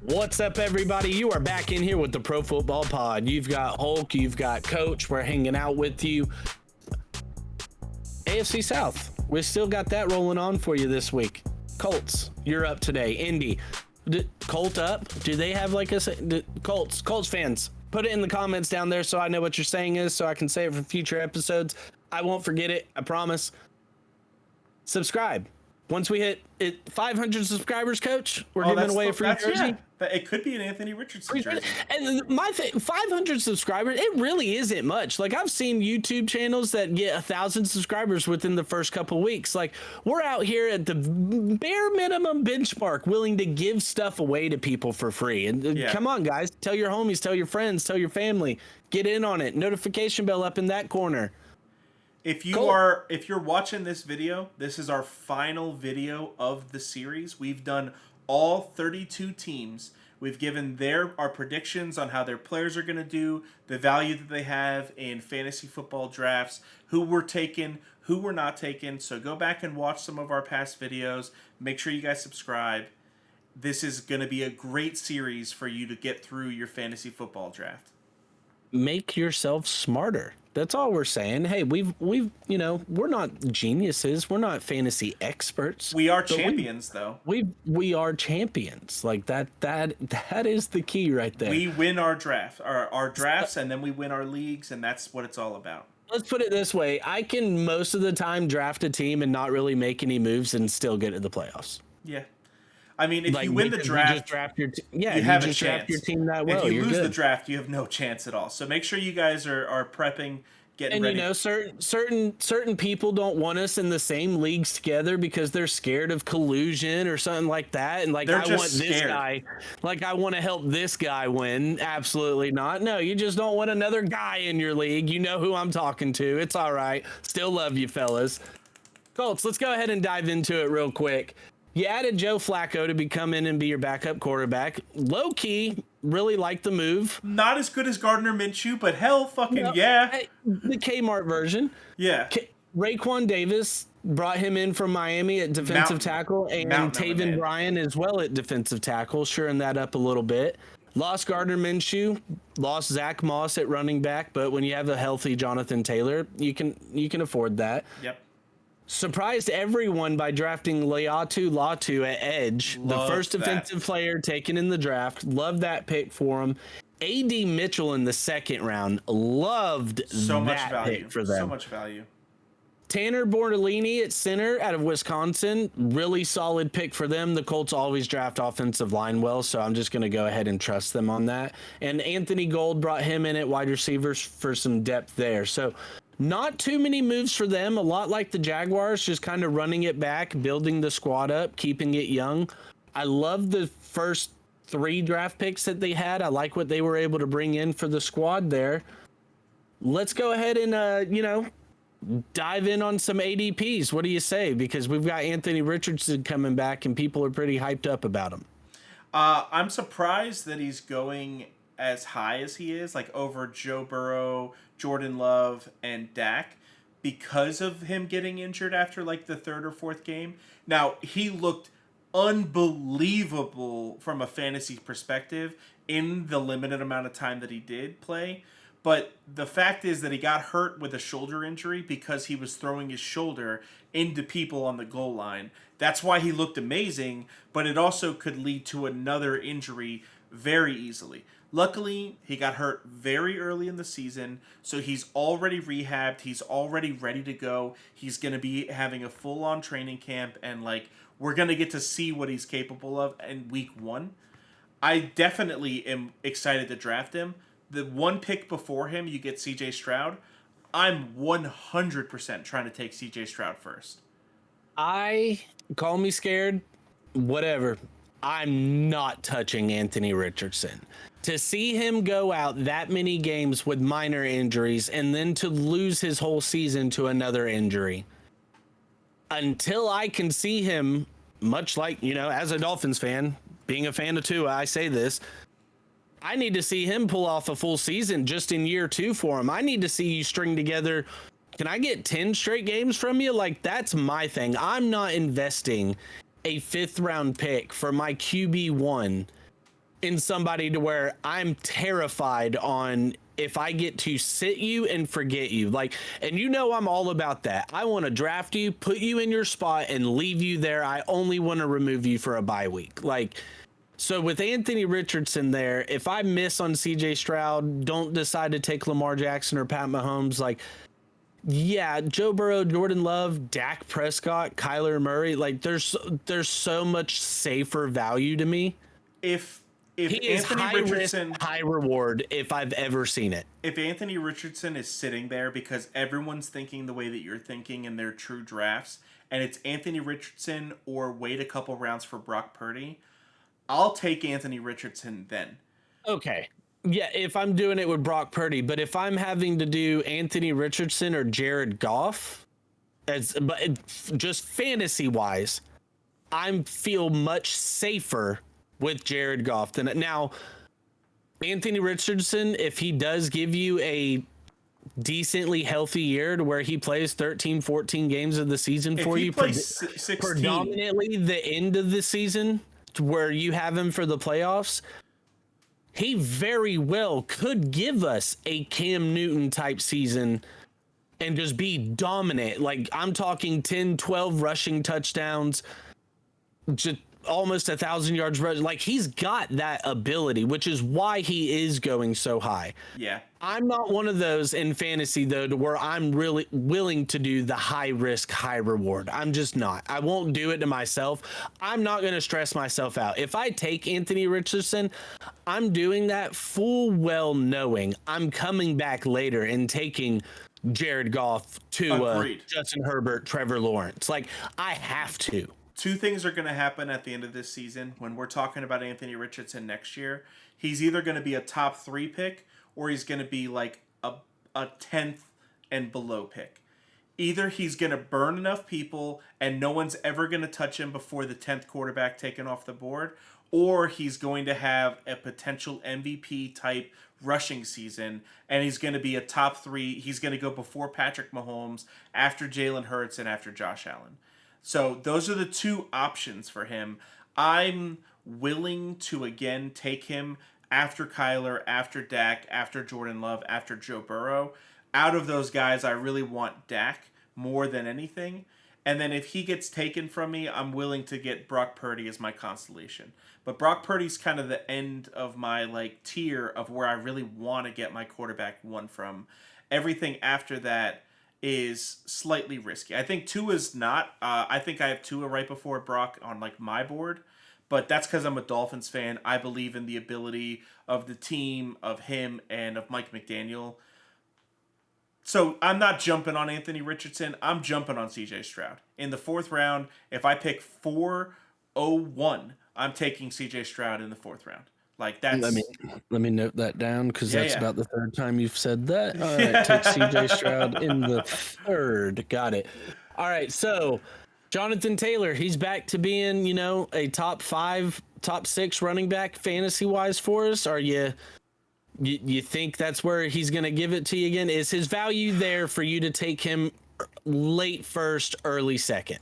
What's up, everybody? You are back in here with the Pro Football Pod. You've got Hulk, you've got Coach. We're hanging out with you. AFC South, we still got that rolling on for you this week. Colts, you're up today. Indy, Colt up? Do they have like a Colts fans? Put it in the comments down there so I know what you're saying is, so I can say it for future episodes. I won't forget it. I promise. Subscribe. Once we hit 500 subscribers, Coach, we're giving away a free jersey. Yeah. It could be an Anthony Richardson jersey. And my 500 subscribers, it really isn't much. Like, I've seen YouTube channels that get 1,000 subscribers within the first couple weeks. Like, we're out here at the bare minimum benchmark, willing to give stuff away to people for free. And Come on, guys, tell your homies, tell your friends, tell your family, get in on it. Notification bell up in that corner. If you're watching this video, this is our final video of the series. We've done all 32 teams. We've given our predictions on how their players are going to do, the value that they have in fantasy football drafts, who were taken, who were not taken. So go back and watch some of our past videos. Make sure you guys subscribe. This is going to be a great series for you to get through your fantasy football draft. Make yourself smarter. That's all we're saying. Hey, we're not geniuses. We're not fantasy experts. We are champions, though. We are champions. Like that is the key right there. We win our drafts, and then we win our leagues, and that's what it's all about. Let's put it this way. I can most of the time draft a team and not really make any moves and still get to the playoffs. Yeah. I mean, if you win the draft, you just draft your you have a chance. Draft your team that well. If you lose good. the draft, you have no chance at all. So make sure you guys are prepping, getting ready. And certain people don't want us in the same leagues together because they're scared of collusion or something like that. And like, I want this guy, like I want to help this guy win. Absolutely not. No, you just don't want another guy in your league. You know who I'm talking to. It's all right. Still love you, fellas. Colts, let's go ahead and dive into it real quick. You added Joe Flacco to come in and be your backup quarterback. Low key, really like the move. Not as good as Gardner Minshew, but hell fucking yeah. The Kmart version. Yeah. Raekwon Davis brought him in from Miami at defensive tackle, and Taven Bryan as well at defensive tackle, shoring that up a little bit. Lost Gardner Minshew, lost Zach Moss at running back, but when you have a healthy Jonathan Taylor, you can afford that. Yep. Surprised everyone by drafting Laiatu Latu at edge, the first defensive player taken in the draft. Loved that pick for him. A.D. Mitchell in the second round. Loved that pick for them. So much value. Tanner Bortolini at center out of Wisconsin. Really solid pick for them. The Colts always draft offensive line well, so I'm just going to go ahead and trust them on that. And Anthony Gold brought him in at wide receivers for some depth there. So not too many moves for them. A lot like the Jaguars, just kind of running it back, building the squad up, keeping it young. I love the first 3 draft picks that they had. I like what they were able to bring in for the squad there. Let's go ahead and, dive in on some ADPs. What do you say? Because we've got Anthony Richardson coming back and people are pretty hyped up about him. I'm surprised that he's going as high as he is, like over Joe Burrow, Jordan Love, and Dak, because of him getting injured after like the 3rd or 4th game. Now, he looked unbelievable from a fantasy perspective in the limited amount of time that he did play. But the fact is that he got hurt with a shoulder injury because he was throwing his shoulder into people on the goal line. That's why he looked amazing, but it also could lead to another injury very easily. Luckily, he got hurt very early in the season, so he's already rehabbed. He's already ready to go. He's going to be having a full-on training camp, and we're going to get to see what he's capable of in week 1. I definitely am excited to draft him. The one pick before him, you get CJ Stroud. I'm 100% trying to take CJ Stroud first. Call me scared, whatever. I'm not touching Anthony Richardson. To see him go out that many games with minor injuries and then to lose his whole season to another injury, until I can see him, much like, as a Dolphins fan, being a fan of Tua, I say this, I need to see him pull off a full season just in year 2 for him. I need to see you string together. Can I get 10 straight games from you? That's my thing. I'm not investing a 5th round pick for my QB1 in somebody to where I'm terrified on if I get to sit you and forget you. Like, and you know I'm all about that. I want to draft you, put you in your spot, and leave you there. I only want to remove you for a bye week. Like, so with Anthony Richardson there, if I miss on CJ Stroud, don't decide to take Lamar Jackson or Pat Mahomes, like, yeah, Joe Burrow, Jordan Love, Dak Prescott, Kyler Murray, like there's so much safer value to me. If He is Anthony high Richardson, risk, high reward if I've ever seen it. if Anthony Richardson is sitting there because everyone's thinking the way that you're thinking in their true drafts, and it's Anthony Richardson or wait a couple rounds for Brock Purdy, I'll take Anthony Richardson then. Okay. Yeah, if I'm doing it with Brock Purdy, but if I'm having to do Anthony Richardson or Jared Goff, just fantasy wise, I feel much safer with Jared Goff than now. Anthony Richardson, if he does give you a decently healthy year to where he plays 13, 14 games of the season If for he you, plays 16, predominantly the end of the season to where you have him for the playoffs, he very well could give us a Cam Newton type season and just be dominant. Like I'm talking 10, 12 rushing touchdowns, just almost 1,000 yards rush. Like he's got that ability, which is why he is going so high. yeah. I'm not one of those in fantasy though, to where I'm really willing to do the high risk, high reward. I'm just not. I won't do it to myself. I'm not going to stress myself out. If I take Anthony Richardson, I'm doing that full well knowing I'm coming back later and taking Jared Goff, Tua, Justin Herbert, Trevor Lawrence. Like I have to. Two things are going to happen at the end of this season when we're talking about Anthony Richardson next year. He's either going to be a top 3 pick or he's going to be like a 10th and below pick. Either he's going to burn enough people and no one's ever going to touch him before the 10th quarterback taken off the board, or he's going to have a potential MVP type rushing season and he's going to be a top 3. He's going to go before Patrick Mahomes, after Jalen Hurts, and after Josh Allen. So those are the two options for him. I'm willing to, again, take him after Kyler, after Dak, after Jordan Love, after Joe Burrow. Out of those guys, I really want Dak more than anything. And then if he gets taken from me, I'm willing to get Brock Purdy as my constellation. But Brock Purdy's kind of the end of my like tier of where I really want to get my quarterback one from. Everything after that is slightly risky. I think Tua's not. I think I have Tua right before Brock on like my board. But that's because I'm a Dolphins fan. I believe in the ability of the team, of him, and of Mike McDaniel. So I'm not jumping on Anthony Richardson. I'm jumping on CJ Stroud. In the 4th round, if I pick 401, I'm taking CJ Stroud in the 4th round. Like that's. Let me note that down because that's about the 3rd time you've said that. All right, take CJ Stroud in the 3rd. Got it. All right, so Jonathan Taylor, he's back to being, a top 5, top 6 running back fantasy wise for us. Are you think that's where he's going to give it to you again? Is his value there for you to take him late 1st, early 2nd?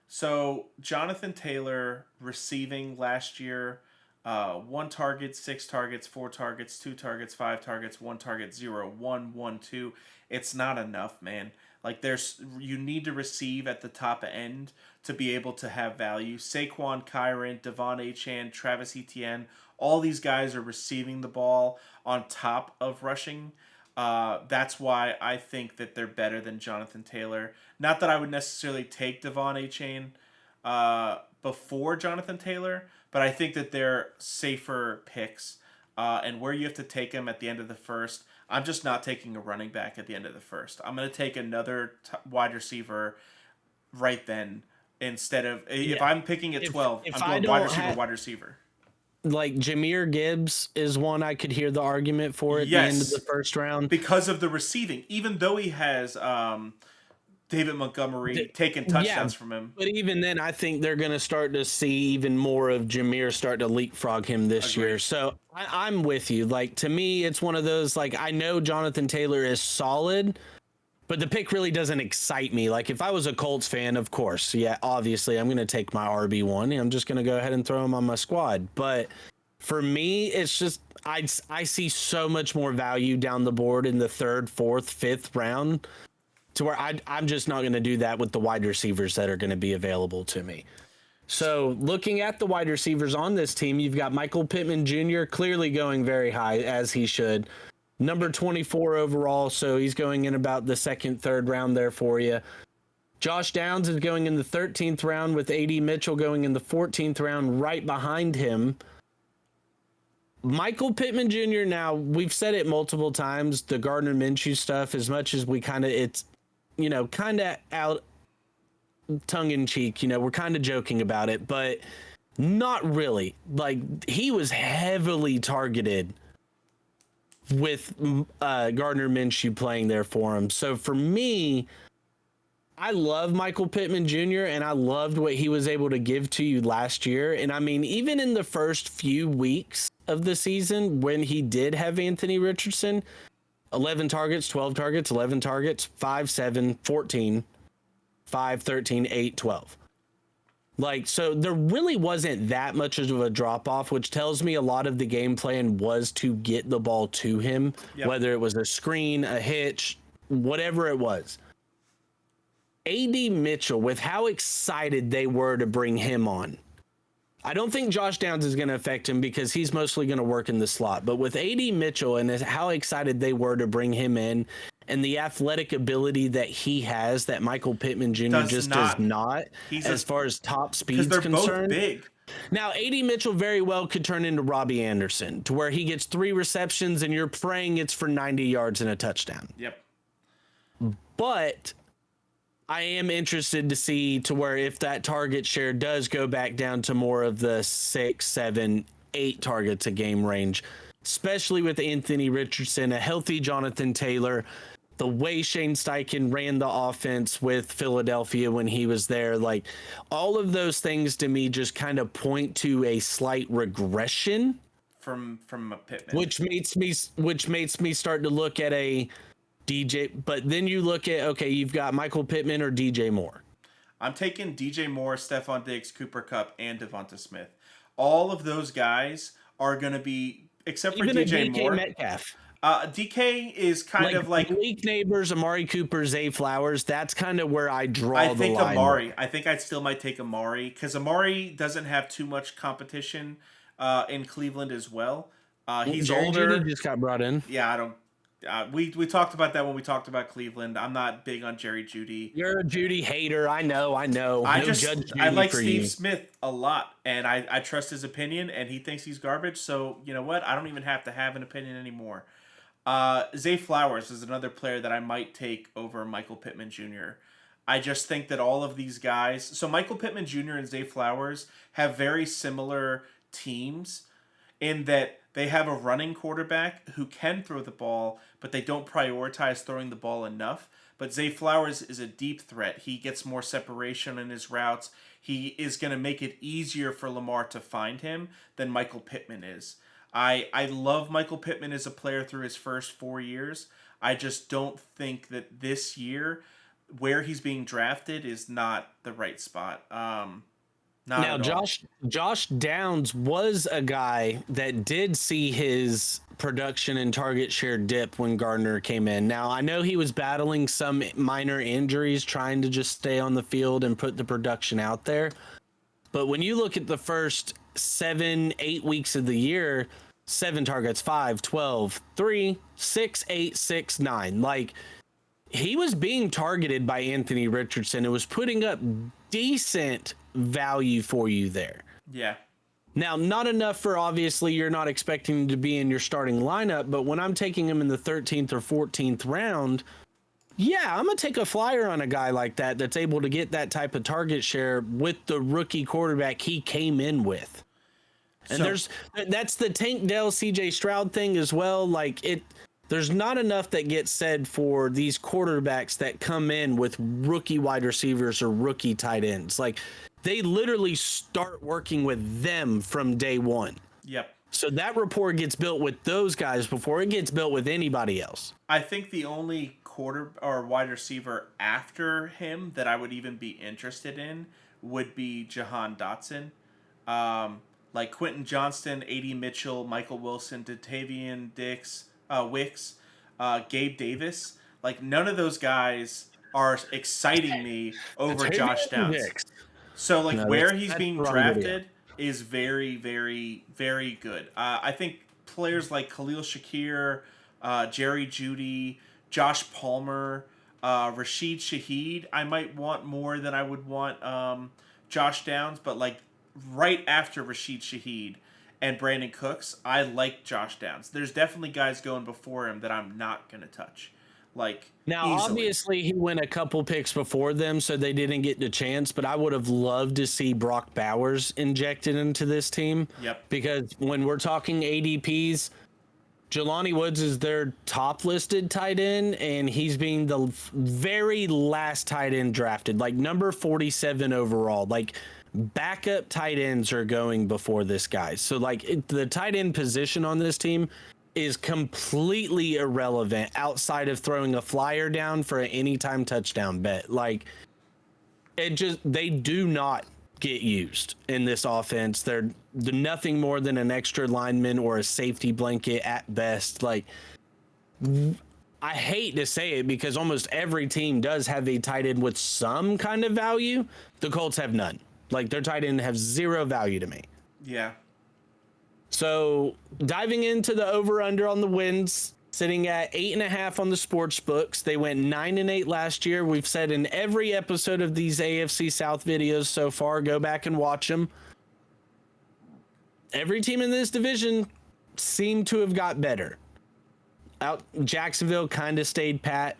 So Jonathan Taylor receiving last year, 1 target, 6 targets, 4 targets, 2 targets, 5 targets, 1 target, 0, 1, 1, 2. It's not enough, man. Like you need to receive at the top end to be able to have value. Saquon, Kyron, Devon Achane, Travis Etienne, all these guys are receiving the ball on top of rushing. That's why I think that they're better than Jonathan Taylor. Not that I would necessarily take Devon Achane before Jonathan Taylor, but I think that they're safer picks. And where you have to take them at the end of the 1st, I'm just not taking a running back at the end of the 1st. I'm going to take another wide receiver right then instead of if I'm picking at 12, I'm going wide receiver. Like Jahmyr Gibbs is one I could hear the argument for at the end of the 1st round because of the receiving, even though he has David Montgomery taking touchdowns from him. But even then, I think they're going to start to see even more of Jahmyr start to leapfrog him this year. So I'm with you. Like, to me, it's one of those, like, I know Jonathan Taylor is solid, but the pick really doesn't excite me. Like, if I was a Colts fan, of course, obviously, I'm going to take my RB1. I'm just going to go ahead and throw him on my squad. But For me, it's just I see so much more value down the board in the third, fourth, fifth round to where I'm just not going to do that with the wide receivers that are going to be available to me. So looking at the wide receivers on this team, you've got Michael Pittman Jr. clearly going very high, as he should. Number 24 overall, so he's going in about the second, third round there for you. Josh Downs is going in the 13th round with A.D. Mitchell going in the 14th round right behind him. Michael Pittman Jr. Now, we've said it multiple times, the Gardner Minshew stuff, as much as we kind of, it's, kind of out tongue in cheek, we're kind of joking about it, but not really. Like, he was heavily targeted with Gardner Minshew playing there for him. So for me, I love Michael Pittman Jr. and I loved what he was able to give to you last year. And I mean, even in the first few weeks of the season, when he did have Anthony Richardson, 11 targets, 12 targets, 11 targets, 5, 7, 14, 5, 13, 8, 12. Like, so there really wasn't that much of a drop off, which tells me a lot of the game plan was to get the ball to him, whether it was a screen, a hitch, whatever it was. A.D. Mitchell, with how excited they were to bring him on, I don't think Josh Downs is going to affect him because he's mostly going to work in the slot. But with A.D. Mitchell and how excited they were to bring him in and the athletic ability that he has that Michael Pittman Jr. does not as far as top speed's concerned. Because they're both big. Now, A.D. Mitchell very well could turn into Robbie Anderson to where he gets 3 receptions and you're praying it's for 90 yards and a touchdown. Yep. But I am interested to see to where if that target share does go back down to more of the 6, 7, 8 targets a game range, especially with Anthony Richardson, a healthy Jonathan Taylor, the way Shane Steichen ran the offense with Philadelphia when he was there, like all of those things to me just kind of point to a slight regression from a Pittman, which makes me start to look at a DJ, but then you look at, okay, you've got Michael Pittman or DJ Moore. I'm taking DJ Moore, Stephon Diggs, Cooper Kupp, and Devonta Smith. All of those guys are going to be, except for DJ Moore. Metcalf. DK is kind of like Malik Neighbors, Amari Cooper, Zay Flowers. That's kind of where I draw the line. I think Amari. I think I still might take Amari because Amari doesn't have too much competition in Cleveland as well. He's Jerry older. Jeudy just got brought in. Yeah, I don't. We talked about that when we talked about Cleveland. I'm not big on Jerry Jeudy. You're a Jeudy hater. I know. I like Steve Smith a lot, and I trust his opinion, and he thinks he's garbage. So you know what? I don't even have to have an opinion anymore. Zay Flowers is another player that I might take over Michael Pittman Jr. I just think that all of these guys. So Michael Pittman Jr. and Zay Flowers have very similar teams in that they have a running quarterback who can throw the ball, but they don't prioritize throwing the ball enough. But Zay Flowers is a deep threat. He gets more separation in his routes. He is going to make it easier for Lamar to find him than Michael Pittman is. I love Michael Pittman as a player through his first 4 years. I just don't think that this year, where he's being drafted, is not the right spot. Now, Josh Downs was a guy that did see his production and target share dip when Gardner came in. Now, I know he was battling some minor injuries, trying to just stay on the field and put the production out there. But when you look at the first 7-8 weeks of the year, 7 targets, 5, 12, 3, 6, 8, 6, 9. Like, he was being targeted by Anthony Richardson. It was putting up decent value for you there. Yeah. Now, not enough for, obviously, you're not expecting him to be in your starting lineup, but when I'm taking him in the 13th or 14th round, yeah, I'm going to take a flyer on a guy like that that's able to get that type of target share with the rookie quarterback he came in with. And that's the Tank Dell CJ Stroud thing as well. Like, there's not enough that gets said for these quarterbacks that come in with rookie wide receivers or rookie tight ends. Like, they literally start working with them from day one. Yep. So that rapport gets built with those guys before it gets built with anybody else. I think the only quarter or wide receiver after him that I would even be interested in would be Jahan Dotson. like Quentin Johnston, A.D. Mitchell, Michael Wilson, Wicks, Gabe Davis. Like, none of those guys are exciting me over Josh Tavian Downs. Dix. So, like, No, where he's that's being the wrong video. drafted is very, very, very good. I think players like Khalil Shakir, Jerry Jeudy, Josh Palmer, Rashid Shaheed, I might want more than I would want Josh Downs, but like right after Rashid Shaheed and Brandon Cooks, I like Josh Downs. There's definitely guys going before him that I'm not going to touch. Like, Now, easily. obviously, he went a couple picks before them, so they didn't get the chance. But I would have loved to see Brock Bowers injected into this team. Yep. Because when we're talking ADPs, Jelani Woods is their top listed tight end, and he's being the very last tight end drafted, like number 47 overall. Like, backup tight ends are going before this guy. So, like, the tight end position on this team is completely irrelevant outside of throwing a flyer down for an anytime touchdown bet. Like, they do not get used in this offense. They're nothing more than an extra lineman or a safety blanket at best. Like, I hate to say it because almost every team does have a tight end with some kind of value. The Colts have none. Like, their tight end have zero value to me. Yeah. So diving into the over-under on the wins, sitting at 8.5 on the sports books. They went 9-8 last year. We've said in every episode of these AFC South videos so far, go back and watch them. Every team in this division seemed to have got better. Jacksonville kind of stayed pat.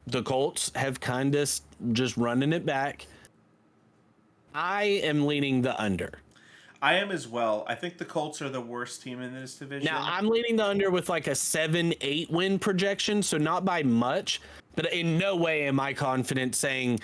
The Colts have kind of just running it back. I am leaning the under. I am as well. I think the Colts are the worst team in this division. Now, I'm leaning the under with like a 7-8 win projection, so not by much, but in no way am I confident saying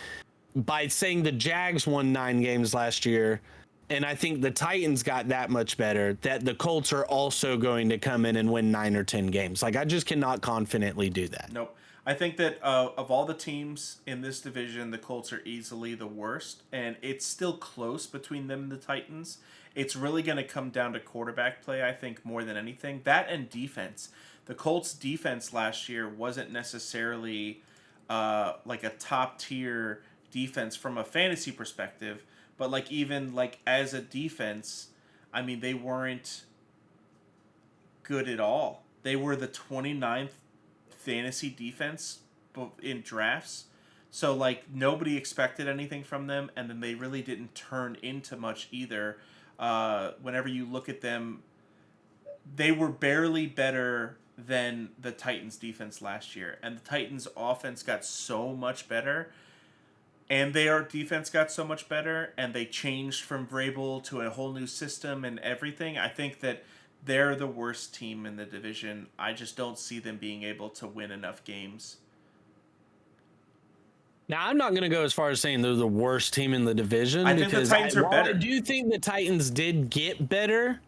the Jags won 9 games last year, and I think the Titans got that much better, that the Colts are also going to come in and win 9 or 10 games. Like, I just cannot confidently do that. Nope. I think that of all the teams in this division, the Colts are easily the worst, and it's still close between them and the Titans. It's really going to come down to quarterback play, I think, more than anything. That and defense. The Colts' defense last year wasn't necessarily like a top-tier defense from a fantasy perspective, but like even like as a defense, I mean, they weren't good at all. They were the 29th fantasy defense in drafts. So like nobody expected anything from them, and then they really didn't turn into much either. Whenever you look at them, they were barely better than the Titans defense last year, and the Titans offense got so much better, and their defense got so much better, and they changed from Vrabel to a whole new system and everything. I think that they're the worst team in the division. I just don't see them being able to win enough games. Now, I'm not going to go as far as saying they're the worst team in the division. I think the Titans are better. I do think the Titans did get better.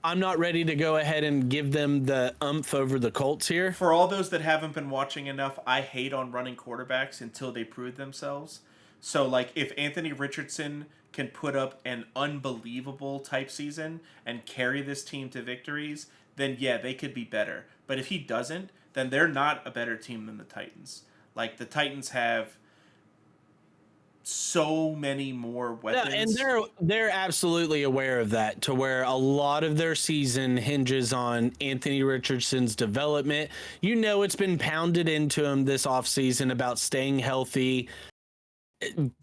I'm not ready to go ahead and give them the umph over the Colts here. For all those that haven't been watching enough, I hate on running quarterbacks until they prove themselves. So, like, if Anthony Richardson can put up an unbelievable type season and carry this team to victories, then yeah, they could be better. But if he doesn't, then they're not a better team than the Titans. Like, the Titans have so many more weapons. Yeah, and they're absolutely aware of that, to where a lot of their season hinges on Anthony Richardson's development. You know, it's been pounded into him this offseason about staying healthy.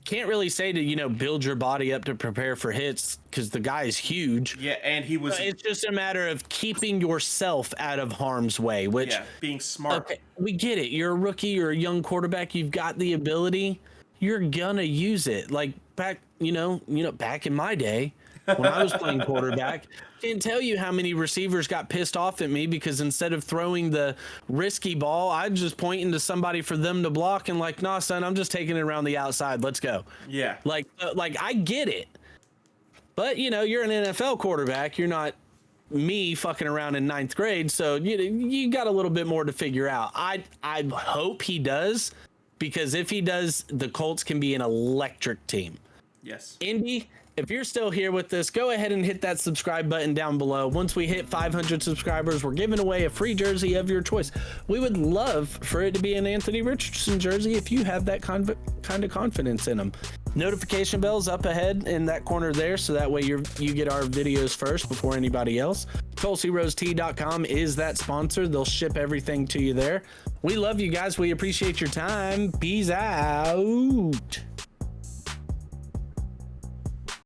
Can't really say to, build your body up to prepare for hits because the guy is huge. Yeah, and he was... It's just a matter of keeping yourself out of harm's way, which... Yeah, being smart. Okay, we get it. You're a rookie, you're a young quarterback, you've got the ability. You're gonna use it. Like back, back in my day when I was playing quarterback, can't tell you how many receivers got pissed off at me because instead of throwing the risky ball, I'd just point to somebody for them to block and like, nah, son, I'm just taking it around the outside. Let's go. Yeah. Like I get it, but you're an NFL quarterback. You're not me fucking around in 9th grade, so you got a little bit more to figure out. I hope he does. Because if he does, the Colts can be an electric team. Yes. Indy, If you're still here with us, go ahead and hit that subscribe button down below. Once we hit 500 subscribers, we're giving away a free jersey of your choice. We would love for it to be an Anthony Richardson jersey if you have that kind of confidence in him. Notification bells up ahead in that corner there, so that way you get our videos first before anybody else. ColtsHeroesTea.com is that sponsor. They'll ship everything to you there. We love you guys. We appreciate your time. Peace out.